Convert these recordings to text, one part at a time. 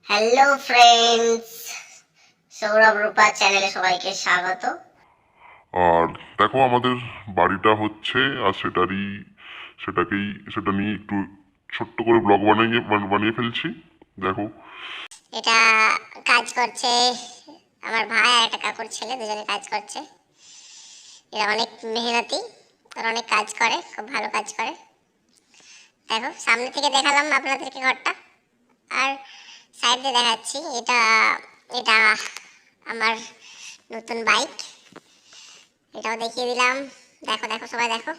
Hello friends, Sourav রূপা চ্যানেলে সবাইকে স্বাগত। আর দেখো আমাদের বাড়িটা হচ্ছে, আর সেটা নিয়ে একটু ছোট্ট করে ব্লগ বানিয়ে ফেলছি। দেখো এটা কাজ করছে আমার ভাই আর একটা কাকুর ছেলে, দুজনে কাজ করছে। এরা অনেক মেহনতি আর অনেক কাজ করে, খুব ভালো কাজ করে। দেখো সামনে থেকে দেখালাম আপনাদেরকে ঘরটা, আর সাইড দিয়ে দেখাচ্ছি। এটা এটা আমার নতুন বাইক, এটাও দেখিয়ে দিলাম। দেখো দেখো সবাই দেখো।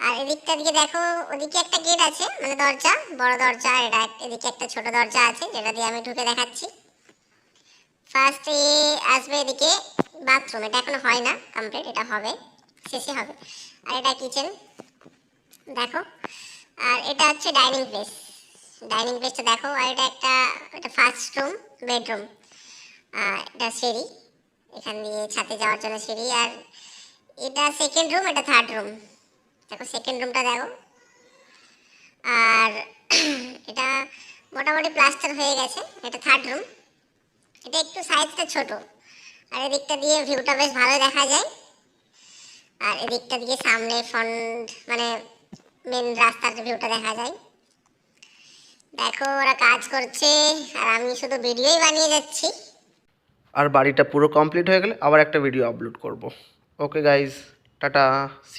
আর এদিকটা দিকে দেখো, ওদিকে একটা গেট আছে, মানে দরজা, বড় দরজা। এটা এদিকে একটা ছোট দরজা আছে, যেটা দিয়ে আমি ঢুকে দেখাচ্ছি। ফার্স্ট আসবে এদিকে বাথরুম, এটা এখনো হয় না কমপ্লিট, এটা হবে, শেষে হবে। আর এটা কিচেন দেখো। আর এটা হচ্ছে ডাইনিং প্লেস, ডাইনিং প্লেসটা দেখো। আর এটা ফার্স্ট রুম, বেডরুম। এটা সিঁড়ি, এখান দিয়ে ছাদে যাওয়ার জন্য সিঁড়ি। আর এটা সেকেন্ড রুম, এটা থার্ড রুম। দেখো সেকেন্ড রুমটা দেখো। আর এটা মোটামুটি প্লাস্টার হয়ে গেছে। এটা থার্ড রুম, এটা একটু সাইজটা ছোট। আর এদিকটা দিয়ে ভিউটা বেশ ভালো দেখা যায়। আর এদিকটা দিয়ে সামনে ফ্রন্ট, মানে মেন রাস্তার ভিউটা দেখা যায়। দেখো ওরা কাজ করছে, আর আমি শুধু ভিডিওই বানিয়ে যাচ্ছি। আর বাড়িটা পুরো কমপ্লিট হয়ে গেলে আবার একটা ভিডিও আপলোড করব। Okay guys, tata.